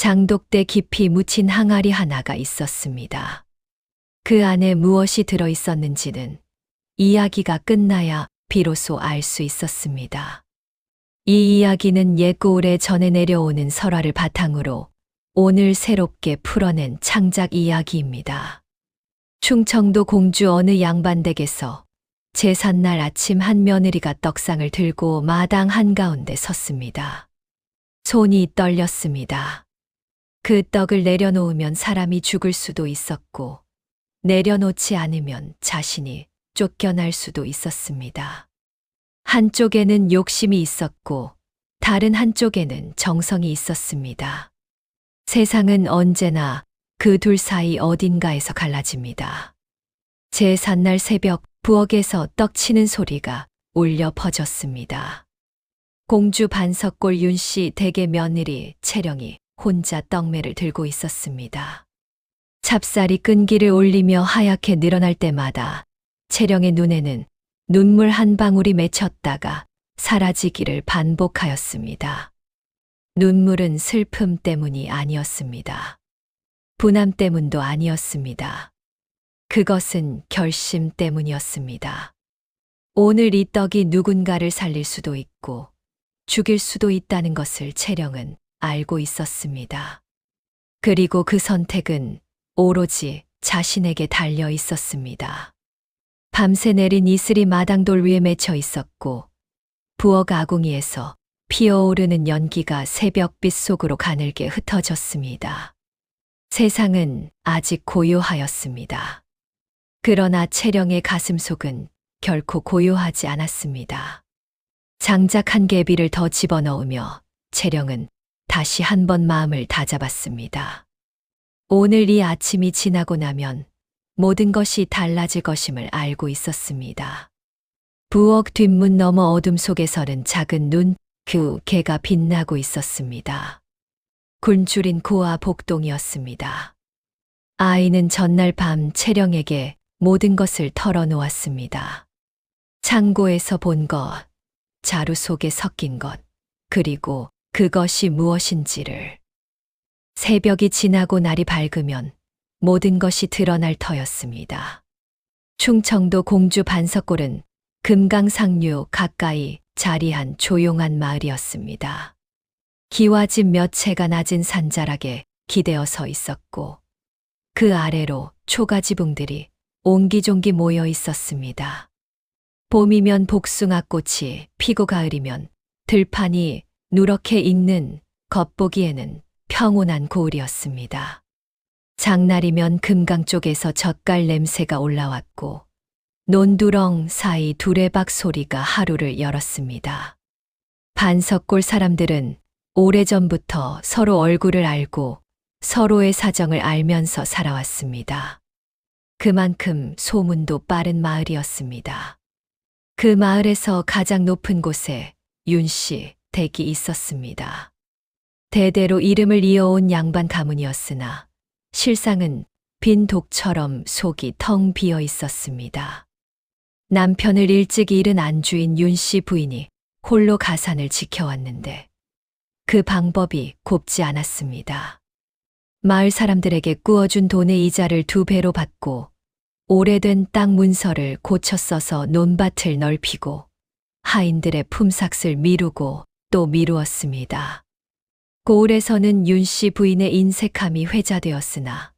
장독대 깊이 묻힌 항아리 하나가 있었습니다. 그 안에 무엇이 들어 있었는지는 이야기가 끝나야 비로소 알 수 있었습니다. 이 이야기는 옛고 오래 전에 내려오는 설화를 바탕으로 오늘 새롭게 풀어낸 창작 이야기입니다. 충청도 공주 어느 양반댁에서 제삿날 아침 한 며느리가 떡상을 들고 마당 한가운데 섰습니다. 손이 떨렸습니다. 그 떡을 내려놓으면 사람이 죽을 수도 있었고 내려놓지 않으면 자신이 쫓겨날 수도 있었습니다. 한쪽에는 욕심이 있었고 다른 한쪽에는 정성이 있었습니다. 세상은 언제나 그 둘 사이 어딘가에서 갈라집니다. 제삿날 새벽 부엌에서 떡 치는 소리가 울려 퍼졌습니다. 공주 반석골 윤씨 댁의 며느리 채령이 혼자 떡매를 들고 있었습니다. 찹쌀이 끈기를 올리며 하얗게 늘어날 때마다 채령의 눈에는 눈물 한 방울이 맺혔다가 사라지기를 반복하였습니다. 눈물은 슬픔 때문이 아니었습니다. 분함 때문도 아니었습니다. 그것은 결심 때문이었습니다. 오늘 이 떡이 누군가를 살릴 수도 있고 죽일 수도 있다는 것을 채령은 알고 있었습니다. 그리고 그 선택은 오로지 자신에게 달려 있었습니다. 밤새 내린 이슬이 마당돌 위에 맺혀 있었고 부엌 아궁이에서 피어오르는 연기가 새벽빛 속으로 가늘게 흩어졌습니다. 세상은 아직 고요하였습니다. 그러나 채령의 가슴속은 결코 고요하지 않았습니다. 장작 한 개비를 더 집어넣으며 채령은 다시 한번 마음을 다잡았습니다. 오늘 이 아침이 지나고 나면 모든 것이 달라질 것임을 알고 있었습니다. 부엌 뒷문 너머 어둠 속에서는 작은 눈, 그 개가 빛나고 있었습니다. 굶주린 고아 복동이었습니다. 아이는 전날 밤 채령에게 모든 것을 털어놓았습니다. 창고에서 본 것, 자루 속에 섞인 것, 그리고 그것이 무엇인지를. 새벽이 지나고 날이 밝으면 모든 것이 드러날 터였습니다. 충청도 공주 반석골은 금강상류 가까이 자리한 조용한 마을이었습니다. 기와집 몇 채가 낮은 산자락에 기대어 서 있었고 그 아래로 초가지붕들이 옹기종기 모여 있었습니다. 봄이면 복숭아꽃이 피고 가을이면 들판이 누렇게 익는 겉보기에는 평온한 고을이었습니다. 장날이면 금강 쪽에서 젓갈 냄새가 올라왔고 논두렁 사이 두레박 소리가 하루를 열었습니다. 반석골 사람들은 오래전부터 서로 얼굴을 알고 서로의 사정을 알면서 살아왔습니다. 그만큼 소문도 빠른 마을이었습니다. 그 마을에서 가장 높은 곳에 윤씨 댁이 있었습니다. 대대로 이름을 이어온 양반 가문이었으나 실상은 빈 독처럼 속이 텅 비어 있었습니다. 남편을 일찍 잃은 안주인 윤씨 부인이 홀로 가산을 지켜왔는데 그 방법이 곱지 않았습니다. 마을 사람들에게 꾸어준 돈의 이자를 2배로 받고 오래된 땅 문서를 고쳐 써서 논밭을 넓히고 하인들의 품삯을 미루고 또 미루었습니다. 고을에서는 윤씨 부인의 인색함이 회자되었으나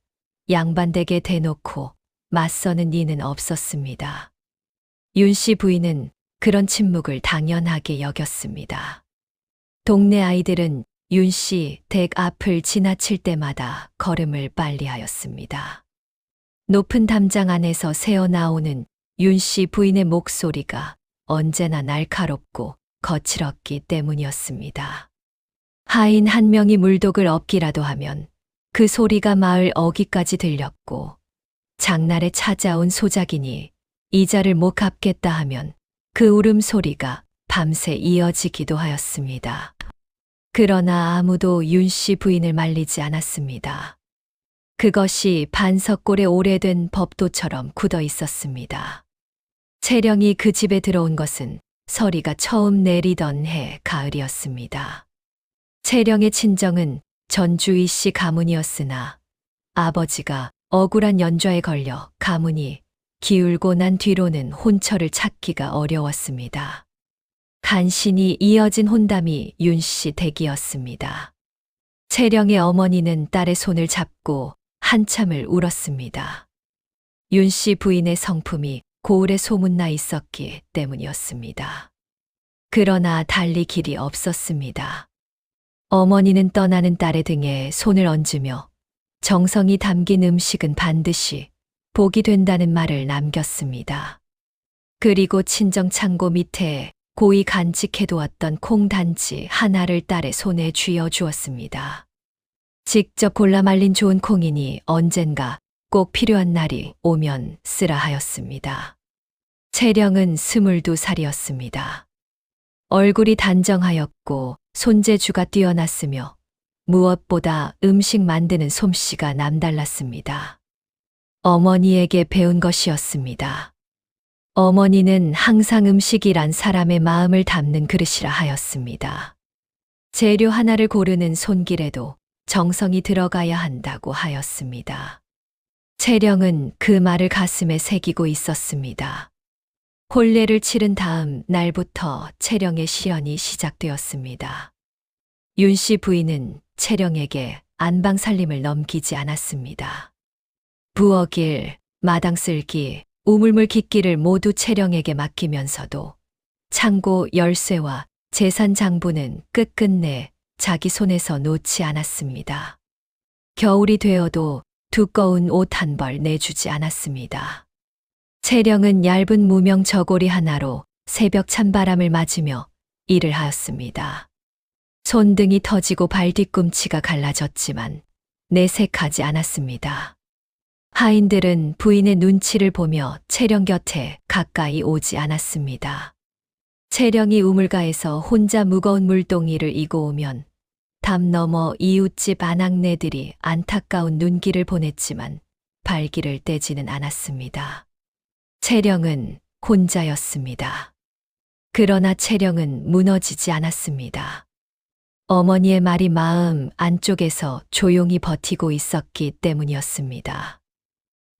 양반댁에 대놓고 맞서는 이는 없었습니다. 윤씨 부인은 그런 침묵을 당연하게 여겼습니다. 동네 아이들은 윤씨 댁 앞을 지나칠 때마다 걸음을 빨리하였습니다. 높은 담장 안에서 새어나오는 윤씨 부인의 목소리가 언제나 날카롭고 거칠었기 때문이었습니다. 하인 한 명이 물독을 엎기라도 하면 그 소리가 마을 어귀까지 들렸고 장날에 찾아온 소작인이 이자를 못 갚겠다 하면 그 울음소리가 밤새 이어지기도 하였습니다. 그러나 아무도 윤씨 부인을 말리지 않았습니다. 그것이 반석골의 오래된 법도처럼 굳어 있었습니다. 채령이 그 집에 들어온 것은 서리가 처음 내리던 해 가을이었습니다. 채령의 친정은 전주희 씨 가문이었으나 아버지가 억울한 연좌에 걸려 가문이 기울고 난 뒤로는 혼처를 찾기가 어려웠습니다. 간신히 이어진 혼담이 윤 씨 댁이었습니다. 채령의 어머니는 딸의 손을 잡고 한참을 울었습니다. 윤 씨 부인의 성품이 고을에 소문나 있었기 때문이었습니다. 그러나 달리 길이 없었습니다. 어머니는 떠나는 딸의 등에 손을 얹으며 정성이 담긴 음식은 반드시 복이 된다는 말을 남겼습니다. 그리고 친정 창고 밑에 고이 간직해두었던 콩단지 하나를 딸의 손에 쥐어 주었습니다. 직접 골라 말린 좋은 콩이니 언젠가 꼭 필요한 날이 오면 쓰라 하였습니다. 채령은 22살이었습니다. 얼굴이 단정하였고 손재주가 뛰어났으며 무엇보다 음식 만드는 솜씨가 남달랐습니다. 어머니에게 배운 것이었습니다. 어머니는 항상 음식이란 사람의 마음을 담는 그릇이라 하였습니다. 재료 하나를 고르는 손길에도 정성이 들어가야 한다고 하였습니다. 채령은 그 말을 가슴에 새기고 있었습니다. 혼례를 치른 다음 날부터 채령의 시연이 시작되었습니다. 윤 씨 부인은 채령에게 안방 살림을 넘기지 않았습니다. 부엌일, 마당 쓸기, 우물물 깃기를 모두 채령에게 맡기면서도 창고 열쇠와 재산 장부는 끝끝내 자기 손에서 놓지 않았습니다. 겨울이 되어도 두꺼운 옷 한 벌 내주지 않았습니다. 채령은 얇은 무명 저고리 하나로 새벽 찬바람을 맞으며 일을 하였습니다. 손등이 터지고 발 뒤꿈치가 갈라졌지만 내색하지 않았습니다. 하인들은 부인의 눈치를 보며 채령 곁에 가까이 오지 않았습니다. 채령이 우물가에서 혼자 무거운 물동이를 이고 오면 담 너머 이웃집 아낙네들이 안타까운 눈길을 보냈지만 발길을 떼지는 않았습니다. 채령은 혼자였습니다. 그러나 채령은 무너지지 않았습니다. 어머니의 말이 마음 안쪽에서 조용히 버티고 있었기 때문이었습니다.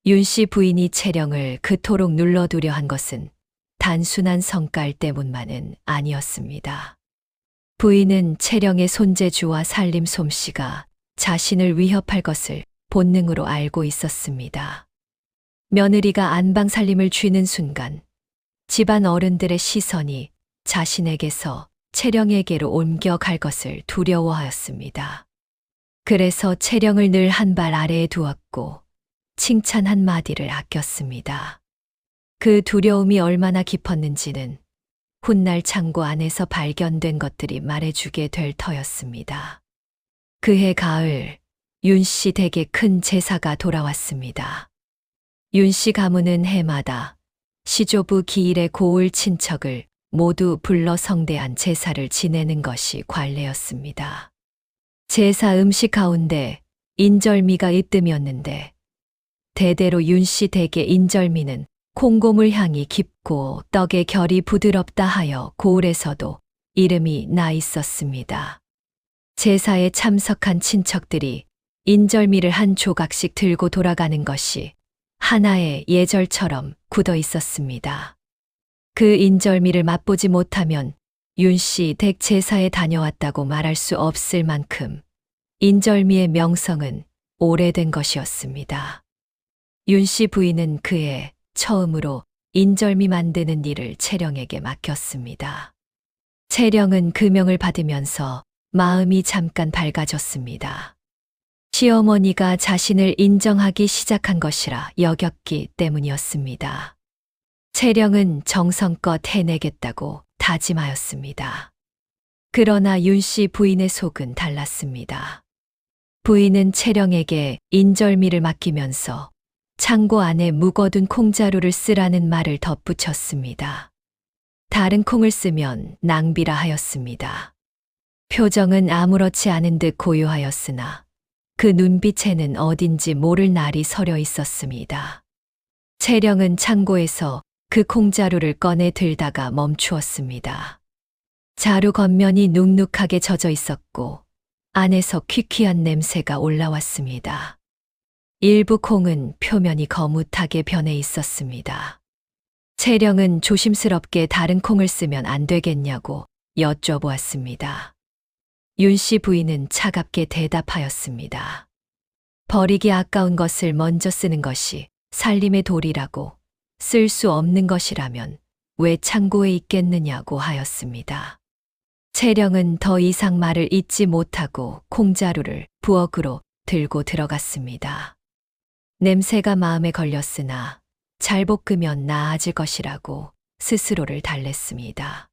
윤 씨 부인이 채령을 그토록 눌러두려 한 것은 단순한 성깔 때문만은 아니었습니다. 부인은 채령의 손재주와 살림 솜씨가 자신을 위협할 것을 본능으로 알고 있었습니다. 며느리가 안방 살림을 쥐는 순간 집안 어른들의 시선이 자신에게서 채령에게로 옮겨갈 것을 두려워하였습니다. 그래서 채령을 늘 한 발 아래에 두었고 칭찬 한마디를 아꼈습니다. 그 두려움이 얼마나 깊었는지는 훗날 창고 안에서 발견된 것들이 말해주게 될 터였습니다. 그해 가을, 윤 씨 댁에 큰 제사가 돌아왔습니다. 윤 씨 가문은 해마다 시조부 기일의 고을 친척을 모두 불러 성대한 제사를 지내는 것이 관례였습니다. 제사 음식 가운데 인절미가 으뜸이었는데 대대로 윤 씨 댁의 인절미는 콩고물 향이 깊고 떡의 결이 부드럽다 하여 고을에서도 이름이 나 있었습니다. 제사에 참석한 친척들이 인절미를 한 조각씩 들고 돌아가는 것이 하나의 예절처럼 굳어 있었습니다. 그 인절미를 맛보지 못하면 윤 씨 댁 제사에 다녀왔다고 말할 수 없을 만큼 인절미의 명성은 오래된 것이었습니다. 윤 씨 부인은 그해 처음으로 인절미 만드는 일을 채령에게 맡겼습니다. 채령은 그 명을 받으면서 마음이 잠깐 밝아졌습니다. 시어머니가 자신을 인정하기 시작한 것이라 여겼기 때문이었습니다. 채령은 정성껏 해내겠다고 다짐하였습니다. 그러나 윤 씨 부인의 속은 달랐습니다. 부인은 채령에게 인절미를 맡기면서 창고 안에 묵어둔 콩자루를 쓰라는 말을 덧붙였습니다. 다른 콩을 쓰면 낭비라 하였습니다. 표정은 아무렇지 않은 듯 고요하였으나 그 눈빛에는 어딘지 모를 날이 서려 있었습니다. 채령은 창고에서 그 콩자루를 꺼내 들다가 멈추었습니다. 자루 겉면이 눅눅하게 젖어 있었고 안에서 퀴퀴한 냄새가 올라왔습니다. 일부 콩은 표면이 거뭇하게 변해 있었습니다. 채령은 조심스럽게 다른 콩을 쓰면 안 되겠냐고 여쭤보았습니다. 윤 씨 부인은 차갑게 대답하였습니다. 버리기 아까운 것을 먼저 쓰는 것이 살림의 도리라고, 쓸 수 없는 것이라면 왜 창고에 있겠느냐고 하였습니다. 채령은 더 이상 말을 잇지 못하고 콩자루를 부엌으로 들고 들어갔습니다. 냄새가 마음에 걸렸으나 잘 볶으면 나아질 것이라고 스스로를 달랬습니다.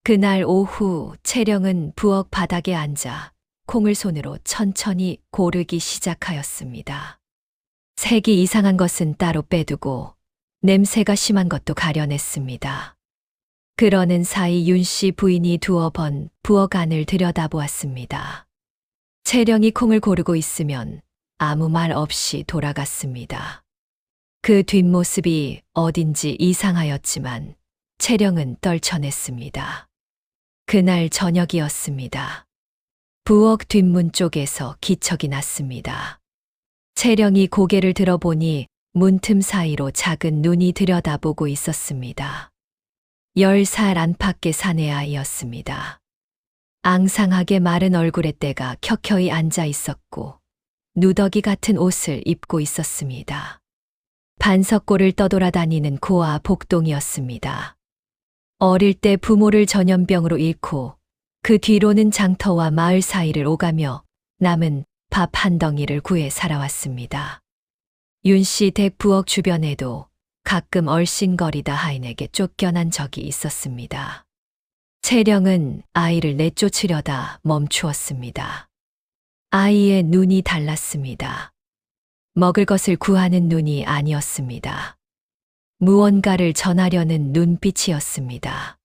그날 오후 채령은 부엌 바닥에 앉아 콩을 손으로 천천히 고르기 시작하였습니다. 색이 이상한 것은 따로 빼두고 냄새가 심한 것도 가려냈습니다. 그러는 사이 윤 씨 부인이 두어 번 부엌 안을 들여다보았습니다. 채령이 콩을 고르고 있으면 아무 말 없이 돌아갔습니다. 그 뒷모습이 어딘지 이상하였지만 채령은 떨쳐냈습니다. 그날 저녁이었습니다. 부엌 뒷문 쪽에서 기척이 났습니다. 채령이 고개를 들어보니 문틈 사이로 작은 눈이 들여다보고 있었습니다. 10살 안팎의 사내 아이였습니다. 앙상하게 마른 얼굴에 때가 켜켜이 앉아 있었고 누더기 같은 옷을 입고 있었습니다. 반석골을 떠돌아다니는 고아 복동이었습니다. 어릴 때 부모를 전염병으로 잃고 그 뒤로는 장터와 마을 사이를 오가며 남은 밥 한 덩이를 구해 살아왔습니다. 윤 씨 댁 부엌 주변에도 가끔 얼씬거리다 하인에게 쫓겨난 적이 있었습니다. 채령은 아이를 내쫓으려다 멈추었습니다. 아이의 눈이 달랐습니다. 먹을 것을 구하는 눈이 아니었습니다. 무언가를 전하려는 눈빛이었습니다.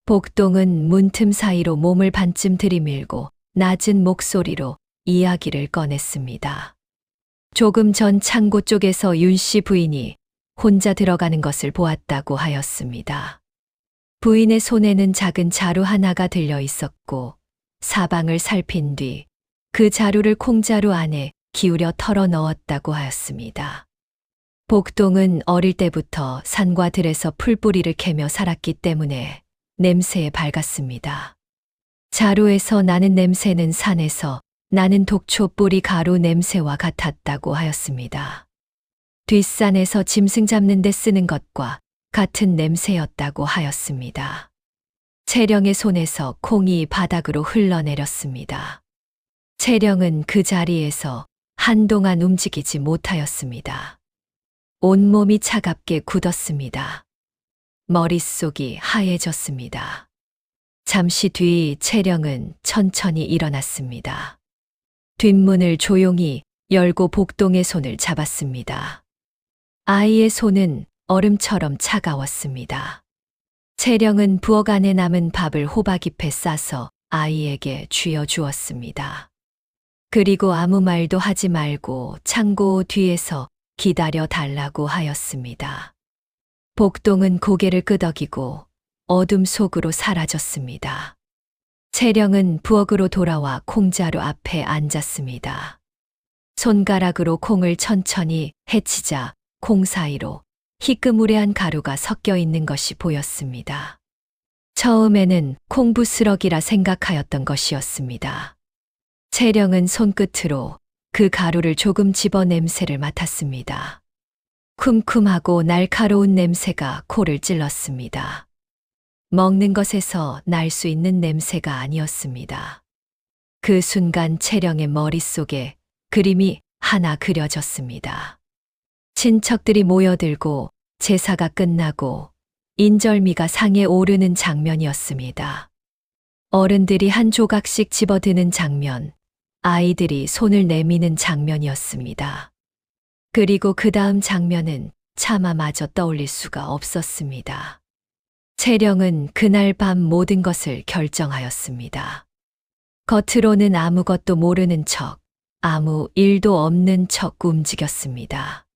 복동은 문틈 사이로 몸을 반쯤 들이밀고 낮은 목소리로 이야기를 꺼냈습니다. 조금 전 창고 쪽에서 윤 씨 부인이 혼자 들어가는 것을 보았다고 하였습니다. 부인의 손에는 작은 자루 하나가 들려 있었고 사방을 살핀 뒤 그 자루를 콩자루 안에 기울여 털어 넣었다고 하였습니다. 복동은 어릴 때부터 산과 들에서 풀뿌리를 캐며 살았기 때문에 냄새에 밝았습니다. 자루에서 나는 냄새는 산에서 나는 독초 뿌리 가루 냄새와 같았다고 하였습니다. 뒷산에서 짐승 잡는 데 쓰는 것과 같은 냄새였다고 하였습니다. 채령의 손에서 콩이 바닥으로 흘러내렸습니다. 채령은 그 자리에서 한동안 움직이지 못하였습니다. 온몸이 차갑게 굳었습니다. 머릿속이 하얘졌습니다. 잠시 뒤 채령은 천천히 일어났습니다. 뒷문을 조용히 열고 복동의 손을 잡았습니다. 아이의 손은 얼음처럼 차가웠습니다. 채령은 부엌 안에 남은 밥을 호박잎에 싸서 아이에게 쥐어 주었습니다. 그리고 아무 말도 하지 말고 창고 뒤에서 기다려 달라고 하였습니다. 복동은 고개를 끄덕이고 어둠 속으로 사라졌습니다. 채령은 부엌으로 돌아와 콩자루 앞에 앉았습니다. 손가락으로 콩을 천천히 헤치자 콩 사이로 희끄무레한 가루가 섞여 있는 것이 보였습니다. 처음에는 콩부스러기라 생각하였던 것이었습니다. 채령은 손끝으로 그 가루를 조금 집어 냄새를 맡았습니다. 쿰쿰하고 날카로운 냄새가 코를 찔렀습니다. 먹는 것에서 날 수 있는 냄새가 아니었습니다. 그 순간 채령의 머릿속에 그림이 하나 그려졌습니다. 친척들이 모여들고 제사가 끝나고 인절미가 상에 오르는 장면이었습니다. 어른들이 한 조각씩 집어드는 장면, 아이들이 손을 내미는 장면이었습니다. 그리고 그 다음 장면은 차마 마저 떠올릴 수가 없었습니다. 채령은 그날 밤 모든 것을 결정하였습니다. 겉으로는 아무것도 모르는 척, 아무 일도 없는 척 움직였습니다.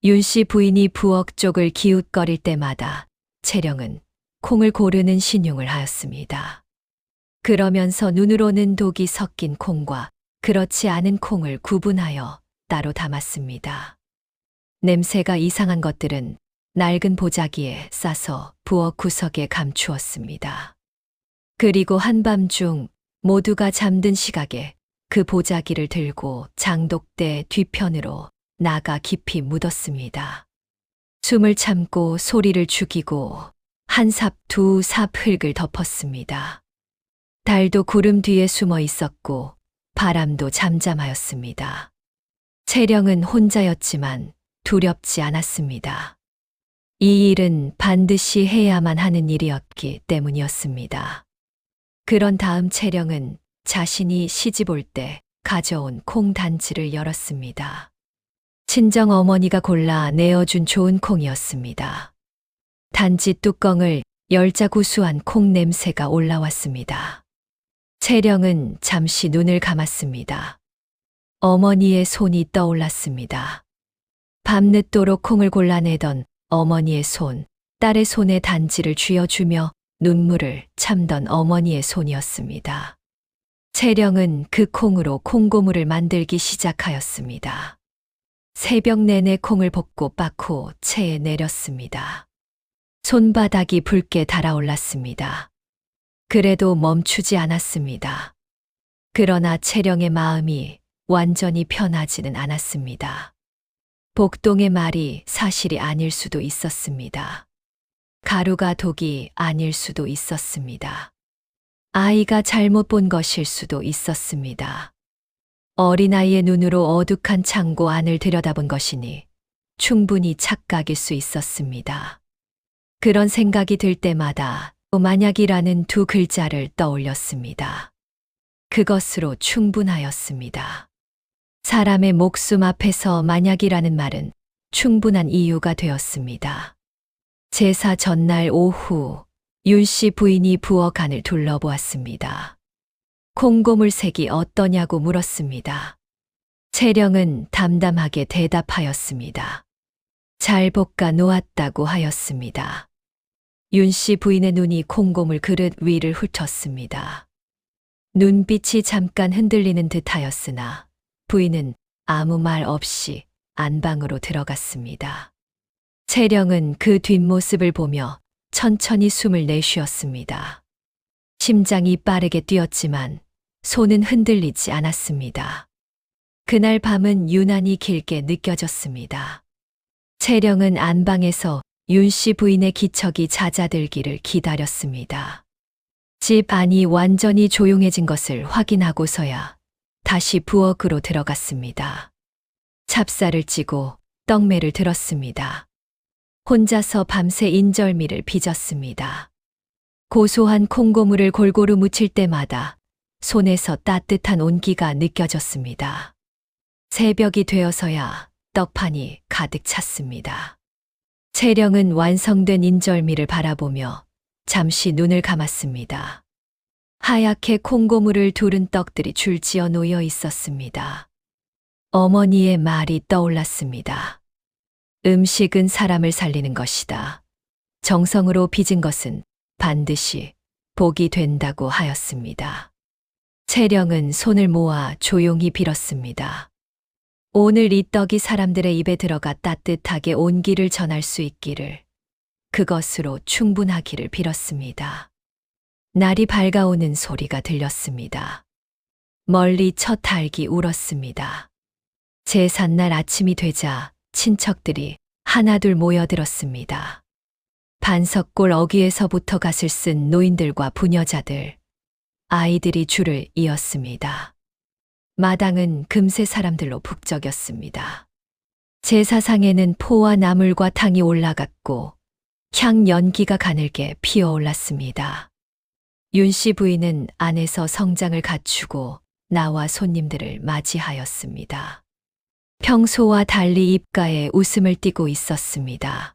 윤 씨 부인이 부엌 쪽을 기웃거릴 때마다 채령은 콩을 고르는 신용을 하였습니다. 그러면서 눈으로는 독이 섞인 콩과 그렇지 않은 콩을 구분하여 따로 담았습니다. 냄새가 이상한 것들은 낡은 보자기에 싸서 부엌 구석에 감추었습니다. 그리고 한밤중 모두가 잠든 시각에 그 보자기를 들고 장독대 뒤편으로 나가 깊이 묻었습니다. 숨을 참고 소리를 죽이고 한 삽, 두 삽 흙을 덮었습니다. 달도 구름 뒤에 숨어 있었고 바람도 잠잠하였습니다. 채령은 혼자였지만 두렵지 않았습니다. 이 일은 반드시 해야만 하는 일이었기 때문이었습니다. 그런 다음 채령은 자신이 시집 올 때 가져온 콩 단지를 열었습니다. 친정 어머니가 골라 내어준 좋은 콩이었습니다. 단지 뚜껑을 열자 구수한 콩 냄새가 올라왔습니다. 채령은 잠시 눈을 감았습니다. 어머니의 손이 떠올랐습니다. 밤늦도록 콩을 골라내던 어머니의 손, 딸의 손에 단지를 쥐어주며 눈물을 참던 어머니의 손이었습니다. 채령은 그 콩으로 콩고물을 만들기 시작하였습니다. 새벽 내내 콩을 볶고 빻고 체에 내렸습니다. 손바닥이 붉게 달아올랐습니다. 그래도 멈추지 않았습니다. 그러나 채령의 마음이 완전히 편하지는 않았습니다. 복동의 말이 사실이 아닐 수도 있었습니다. 가루가 독이 아닐 수도 있었습니다. 아이가 잘못 본 것일 수도 있었습니다. 어린아이의 눈으로 어둑한 창고 안을 들여다본 것이니 충분히 착각일 수 있었습니다. 그런 생각이 들 때마다 만약이라는 두 글자를 떠올렸습니다. 그것으로 충분하였습니다. 사람의 목숨 앞에서 만약이라는 말은 충분한 이유가 되었습니다. 제사 전날 오후 윤 씨 부인이 부엌 안을 둘러보았습니다. 콩고물색이 어떠냐고 물었습니다. 채령은 담담하게 대답하였습니다. 잘 볶아 놓았다고 하였습니다. 윤 씨 부인의 눈이 콩고물 그릇 위를 훑었습니다. 눈빛이 잠깐 흔들리는 듯하였으나 부인은 아무 말 없이 안방으로 들어갔습니다. 채령은 그 뒷모습을 보며 천천히 숨을 내쉬었습니다. 심장이 빠르게 뛰었지만 손은 흔들리지 않았습니다. 그날 밤은 유난히 길게 느껴졌습니다. 채령은 안방에서 윤 씨 부인의 기척이 잦아들기를 기다렸습니다. 집 안이 완전히 조용해진 것을 확인하고서야 다시 부엌으로 들어갔습니다. 찹쌀을 찌고 떡매를 들었습니다. 혼자서 밤새 인절미를 빚었습니다. 고소한 콩고물을 골고루 묻힐 때마다 손에서 따뜻한 온기가 느껴졌습니다. 새벽이 되어서야 떡판이 가득 찼습니다. 채령은 완성된 인절미를 바라보며 잠시 눈을 감았습니다. 하얗게 콩고물을 두른 떡들이 줄지어 놓여 있었습니다. 어머니의 말이 떠올랐습니다. 음식은 사람을 살리는 것이다. 정성으로 빚은 것은 반드시 복이 된다고 하였습니다. 채령은 손을 모아 조용히 빌었습니다. 오늘 이 떡이 사람들의 입에 들어가 따뜻하게 온기를 전할 수 있기를, 그것으로 충분하기를 빌었습니다. 날이 밝아오는 소리가 들렸습니다. 멀리 첫 닭이 울었습니다. 제삿날 아침이 되자 친척들이 하나둘 모여들었습니다. 반석골 어귀에서부터 갓을 쓴 노인들과 부녀자들, 아이들이 줄을 이었습니다. 마당은 금세 사람들로 북적였습니다. 제사상에는 포와 나물과 탕이 올라갔고 향 연기가 가늘게 피어올랐습니다. 윤 씨 부인은 안에서 성장을 갖추고 나와 손님들을 맞이하였습니다. 평소와 달리 입가에 웃음을 띠고 있었습니다.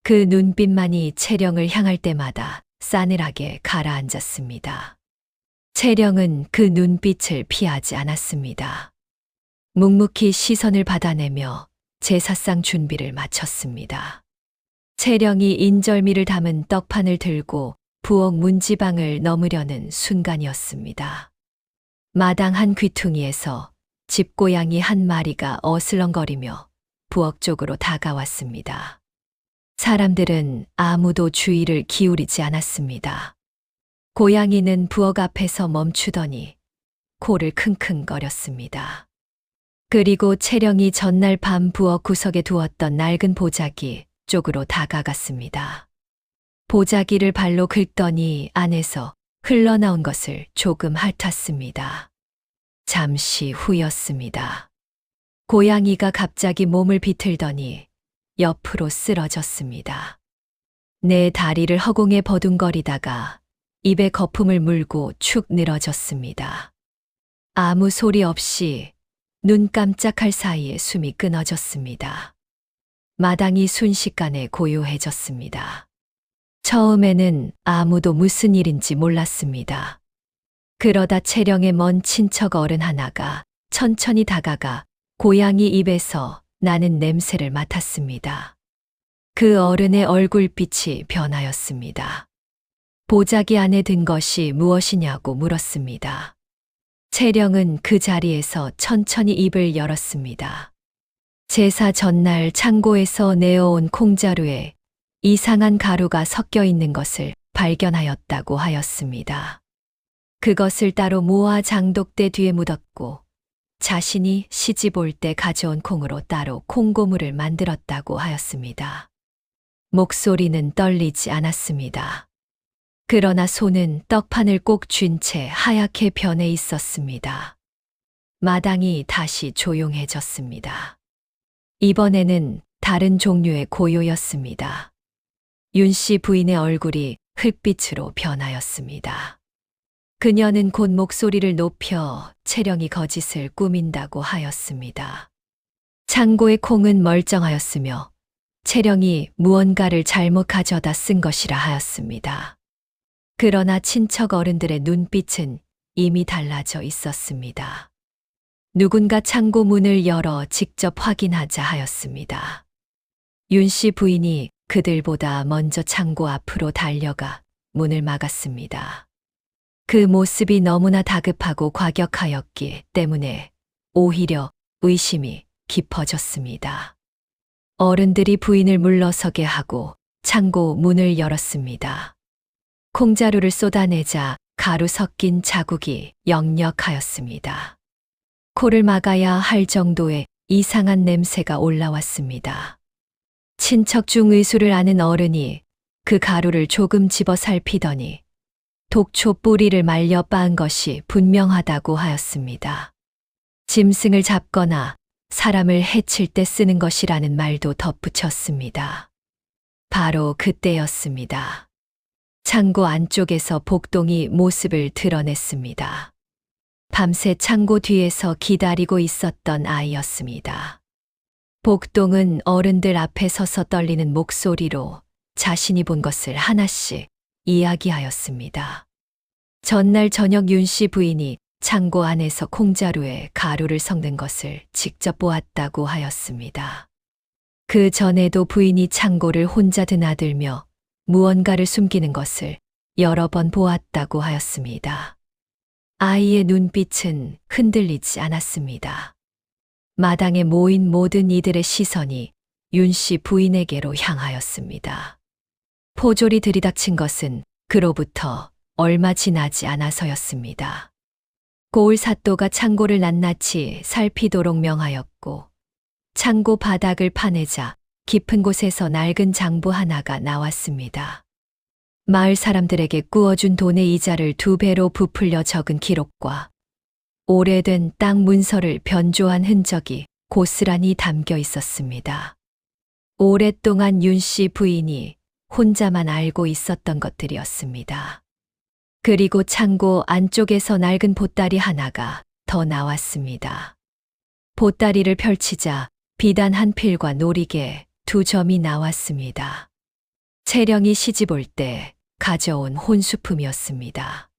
그 눈빛만이 채령을 향할 때마다 싸늘하게 가라앉았습니다. 채령은 그 눈빛을 피하지 않았습니다. 묵묵히 시선을 받아내며 제사상 준비를 마쳤습니다. 채령이 인절미를 담은 떡판을 들고 부엌 문지방을 넘으려는 순간이었습니다. 마당 한 귀퉁이에서 집고양이 한 마리가 어슬렁거리며 부엌 쪽으로 다가왔습니다. 사람들은 아무도 주의를 기울이지 않았습니다. 고양이는 부엌 앞에서 멈추더니 코를 킁킁거렸습니다. 그리고 채령이 전날 밤 부엌 구석에 두었던 낡은 보자기 쪽으로 다가갔습니다. 보자기를 발로 긁더니 안에서 흘러나온 것을 조금 핥았습니다. 잠시 후였습니다. 고양이가 갑자기 몸을 비틀더니 옆으로 쓰러졌습니다. 내 다리를 허공에 버둥거리다가 입에 거품을 물고 축 늘어졌습니다. 아무 소리 없이 눈 깜짝할 사이에 숨이 끊어졌습니다. 마당이 순식간에 고요해졌습니다. 처음에는 아무도 무슨 일인지 몰랐습니다. 그러다 채령의 먼 친척 어른 하나가 천천히 다가가 고양이 입에서 나는 냄새를 맡았습니다. 그 어른의 얼굴빛이 변하였습니다. 보자기 안에 든 것이 무엇이냐고 물었습니다. 채령은 그 자리에서 천천히 입을 열었습니다. 제사 전날 창고에서 내어온 콩자루에 이상한 가루가 섞여 있는 것을 발견하였다고 하였습니다. 그것을 따로 모아 장독대 뒤에 묻었고 자신이 시집 올 때 가져온 콩으로 따로 콩고물을 만들었다고 하였습니다. 목소리는 떨리지 않았습니다. 그러나 손은 떡판을 꼭 쥔 채 하얗게 변해 있었습니다. 마당이 다시 조용해졌습니다. 이번에는 다른 종류의 고요였습니다. 윤 씨 부인의 얼굴이 흙빛으로 변하였습니다. 그녀는 곧 목소리를 높여 채령이 거짓을 꾸민다고 하였습니다. 창고의 콩은 멀쩡하였으며 채령이 무언가를 잘못 가져다 쓴 것이라 하였습니다. 그러나 친척 어른들의 눈빛은 이미 달라져 있었습니다. 누군가 창고 문을 열어 직접 확인하자 하였습니다. 윤 씨 부인이 그들보다 먼저 창고 앞으로 달려가 문을 막았습니다. 그 모습이 너무나 다급하고 과격하였기 때문에 오히려 의심이 깊어졌습니다. 어른들이 부인을 물러서게 하고 창고 문을 열었습니다. 콩자루를 쏟아내자 가루 섞인 자국이 역력하였습니다. 코를 막아야 할 정도의 이상한 냄새가 올라왔습니다. 친척 중 의수를 아는 어른이 그 가루를 조금 집어 살피더니 독초 뿌리를 말려 빻은 것이 분명하다고 하였습니다. 짐승을 잡거나 사람을 해칠 때 쓰는 것이라는 말도 덧붙였습니다. 바로 그때였습니다. 창고 안쪽에서 복동이 모습을 드러냈습니다. 밤새 창고 뒤에서 기다리고 있었던 아이였습니다. 복동은 어른들 앞에 서서 떨리는 목소리로 자신이 본 것을 하나씩 이야기하였습니다. 전날 저녁 윤 씨 부인이 창고 안에서 콩자루에 가루를 섞는 것을 직접 보았다고 하였습니다. 그 전에도 부인이 창고를 혼자 드나들며 무언가를 숨기는 것을 여러 번 보았다고 하였습니다. 아이의 눈빛은 흔들리지 않았습니다. 마당에 모인 모든 이들의 시선이 윤 씨 부인에게로 향하였습니다. 포졸이 들이닥친 것은 그로부터 얼마 지나지 않아서였습니다. 고을 사또가 창고를 낱낱이 살피도록 명하였고 창고 바닥을 파내자 깊은 곳에서 낡은 장부 하나가 나왔습니다. 마을 사람들에게 꾸어준 돈의 이자를 2배로 부풀려 적은 기록과 오래된 땅 문서를 변조한 흔적이 고스란히 담겨 있었습니다. 오랫동안 윤 씨 부인이 혼자만 알고 있었던 것들이었습니다. 그리고 창고 안쪽에서 낡은 보따리 하나가 더 나왔습니다. 보따리를 펼치자 비단 한 필과 놀이개 2점이 나왔습니다. 채령이 시집 올 때 가져온 혼수품이었습니다.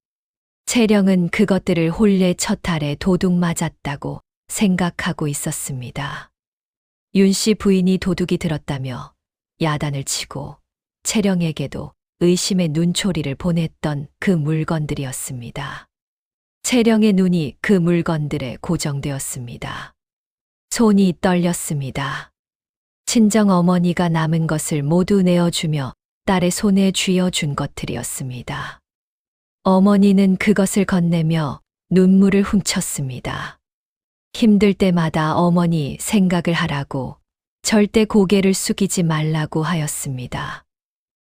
채령은 그것들을 혼례 첫 달에 도둑 맞았다고 생각하고 있었습니다. 윤 씨 부인이 도둑이 들었다며 야단을 치고 채령에게도 의심의 눈초리를 보냈던 그 물건들이었습니다. 채령의 눈이 그 물건들에 고정되었습니다. 손이 떨렸습니다. 친정 어머니가 남은 것을 모두 내어주며 딸의 손에 쥐어준 것들이었습니다. 어머니는 그것을 건네며 눈물을 훔쳤습니다. 힘들 때마다 어머니 생각을 하라고, 절대 고개를 숙이지 말라고 하였습니다.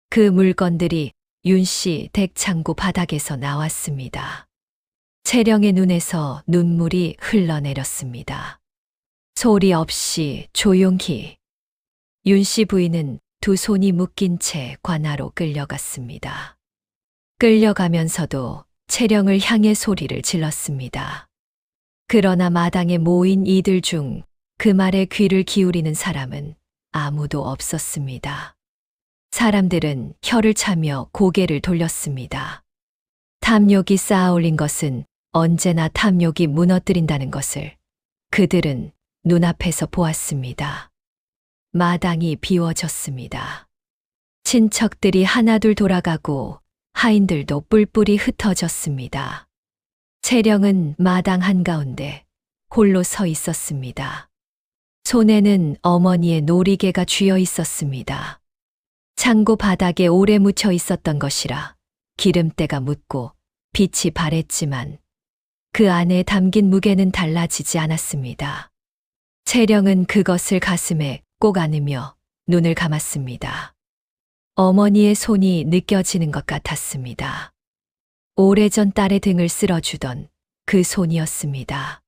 그 물건들이 윤 씨 댁 창고 바닥에서 나왔습니다. 채령의 눈에서 눈물이 흘러내렸습니다. 소리 없이 조용히 윤 씨 부인은 두 손이 묶인 채 관하로 끌려갔습니다. 끌려가면서도 채령을 향해 소리를 질렀습니다. 그러나 마당에 모인 이들 중 그 말에 귀를 기울이는 사람은 아무도 없었습니다. 사람들은 혀를 차며 고개를 돌렸습니다. 탐욕이 쌓아올린 것은 언제나 탐욕이 무너뜨린다는 것을 그들은 눈앞에서 보았습니다. 마당이 비워졌습니다. 친척들이 하나둘 돌아가고 하인들도 뿔뿔이 흩어졌습니다. 채령은 마당 한가운데 홀로 서 있었습니다. 손에는 어머니의 놀이개가 쥐어 있었습니다. 창고 바닥에 오래 묻혀 있었던 것이라 기름때가 묻고 빛이 바랬지만 그 안에 담긴 무게는 달라지지 않았습니다. 채령은 그것을 가슴에 꼭 안으며 눈을 감았습니다. 어머니의 손이 느껴지는 것 같았습니다. 오래전 딸의 등을 쓸어주던 그 손이었습니다.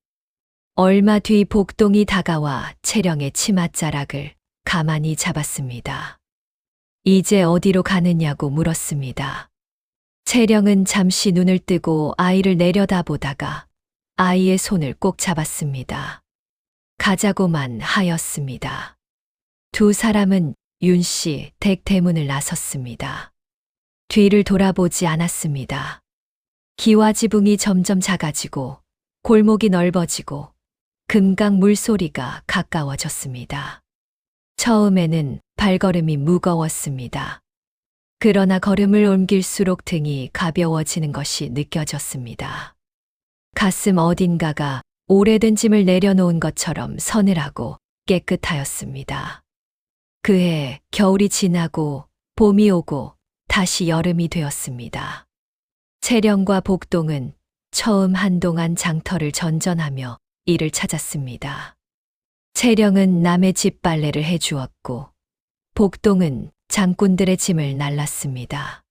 얼마 뒤 복동이 다가와 채령의 치맛자락을 가만히 잡았습니다. 이제 어디로 가느냐고 물었습니다. 채령은 잠시 눈을 뜨고 아이를 내려다보다가 아이의 손을 꼭 잡았습니다. 가자고만 하였습니다. 두 사람은 윤 씨 댁 대문을 나섰습니다. 뒤를 돌아보지 않았습니다. 기와 지붕이 점점 작아지고 골목이 넓어지고 금강 물소리가 가까워졌습니다. 처음에는 발걸음이 무거웠습니다. 그러나 걸음을 옮길수록 등이 가벼워지는 것이 느껴졌습니다. 가슴 어딘가가 오래된 짐을 내려놓은 것처럼 서늘하고 깨끗하였습니다. 그해 겨울이 지나고 봄이 오고 다시 여름이 되었습니다. 채령과 복동은 처음 한동안 장터를 전전하며 일을 찾았습니다. 채령은 남의 집 빨래를 해주었고 복동은 장꾼들의 짐을 날랐습니다.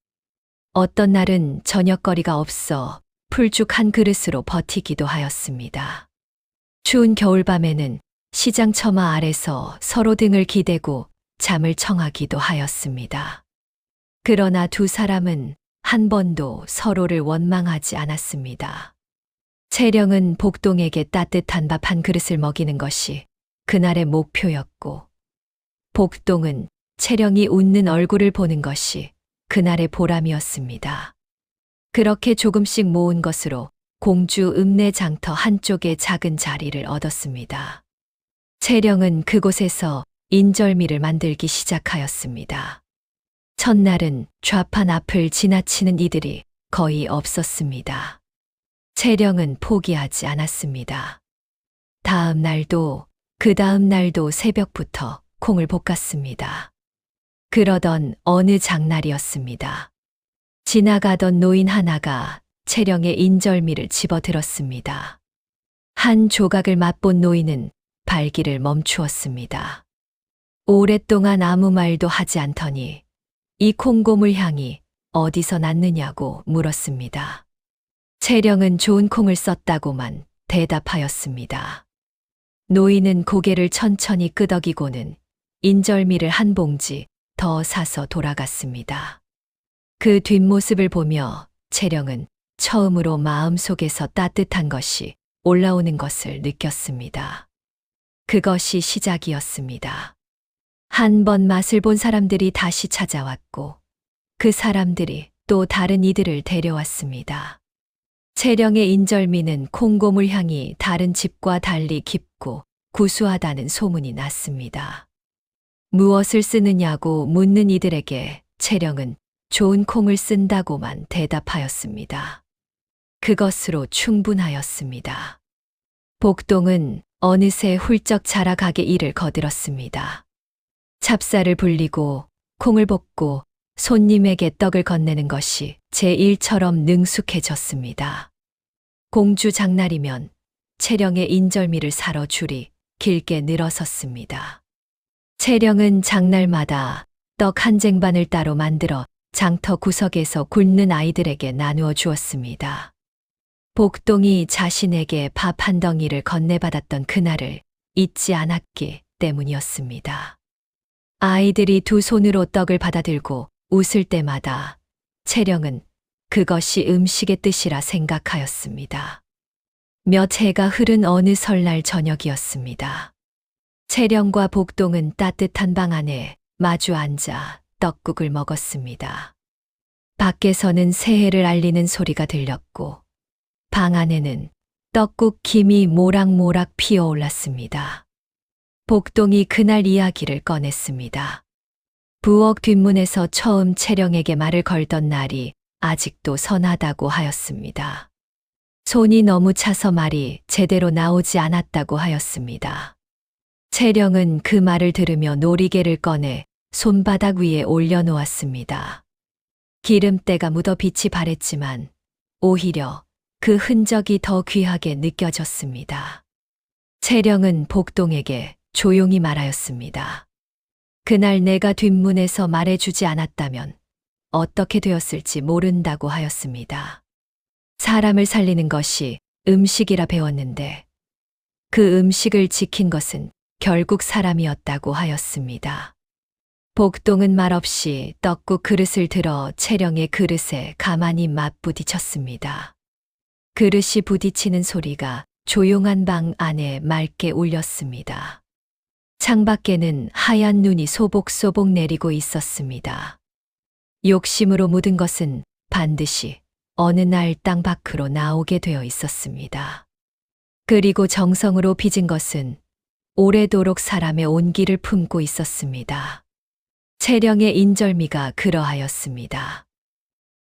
어떤 날은 저녁거리가 없어 풀죽 한 그릇으로 버티기도 하였습니다. 추운 겨울밤에는 시장 처마 아래서 서로 등을 기대고 잠을 청하기도 하였습니다. 그러나 두 사람은 한 번도 서로를 원망하지 않았습니다. 채령은 복동에게 따뜻한 밥 한 그릇을 먹이는 것이 그날의 목표였고, 복동은 채령이 웃는 얼굴을 보는 것이 그날의 보람이었습니다. 그렇게 조금씩 모은 것으로 공주 읍내 장터 한쪽에 작은 자리를 얻었습니다. 채령은 그곳에서 인절미를 만들기 시작하였습니다. 첫날은 좌판 앞을 지나치는 이들이 거의 없었습니다. 채령은 포기하지 않았습니다. 다음 날도 그 다음 날도 새벽부터 콩을 볶았습니다. 그러던 어느 장날이었습니다. 지나가던 노인 하나가 채령의 인절미를 집어들었습니다. 한 조각을 맛본 노인은 발길을 멈추었습니다. 오랫동안 아무 말도 하지 않더니 이 콩고물 향이 어디서 났느냐고 물었습니다. 채령은 좋은 콩을 썼다고만 대답하였습니다. 노인은 고개를 천천히 끄덕이고는 인절미를 한 봉지 더 사서 돌아갔습니다. 그 뒷모습을 보며 채령은 처음으로 마음속에서 따뜻한 것이 올라오는 것을 느꼈습니다. 그것이 시작이었습니다. 한 번 맛을 본 사람들이 다시 찾아왔고 그 사람들이 또 다른 이들을 데려왔습니다. 채령의 인절미는 콩고물 향이 다른 집과 달리 깊고 구수하다는 소문이 났습니다. 무엇을 쓰느냐고 묻는 이들에게 채령은 좋은 콩을 쓴다고만 대답하였습니다. 그것으로 충분하였습니다. 복동은 어느새 훌쩍 자라가게 일을 거들었습니다. 찹쌀을 불리고 콩을 볶고 손님에게 떡을 건네는 것이 제 일처럼 능숙해졌습니다. 공주 장날이면 채령의 인절미를 사러 줄이 길게 늘어섰습니다. 채령은 장날마다 떡 한 쟁반을 따로 만들어 장터 구석에서 굶는 아이들에게 나누어 주었습니다. 복동이 자신에게 밥 한 덩이를 건네받았던 그날을 잊지 않았기 때문이었습니다. 아이들이 두 손으로 떡을 받아들고 웃을 때마다 채령은 그것이 음식의 뜻이라 생각하였습니다. 몇 해가 흐른 어느 설날 저녁이었습니다. 채령과 복동은 따뜻한 방 안에 마주 앉아 떡국을 먹었습니다. 밖에서는 새해를 알리는 소리가 들렸고 방 안에는 떡국 김이 모락모락 피어올랐습니다. 복동이 그날 이야기를 꺼냈습니다. 부엌 뒷문에서 처음 채령에게 말을 걸던 날이 아직도 선하다고 하였습니다. 손이 너무 차서 말이 제대로 나오지 않았다고 하였습니다. 채령은 그 말을 들으며 놀이개를 꺼내 손바닥 위에 올려놓았습니다. 기름때가 묻어 빛이 바랬지만 오히려 그 흔적이 더 귀하게 느껴졌습니다. 채령은 복동에게 조용히 말하였습니다. 그날 내가 뒷문에서 말해주지 않았다면 어떻게 되었을지 모른다고 하였습니다. 사람을 살리는 것이 음식이라 배웠는데 그 음식을 지킨 것은 결국 사람이었다고 하였습니다. 복동은 말없이 떡국 그릇을 들어 채령의 그릇에 가만히 맞부딪혔습니다. 그릇이 부딪히는 소리가 조용한 방 안에 맑게 울렸습니다. 창밖에는 하얀 눈이 소복소복 내리고 있었습니다. 욕심으로 묻은 것은 반드시 어느 날 땅 밖으로 나오게 되어 있었습니다. 그리고 정성으로 빚은 것은 오래도록 사람의 온기를 품고 있었습니다. 채령의 인절미가 그러하였습니다.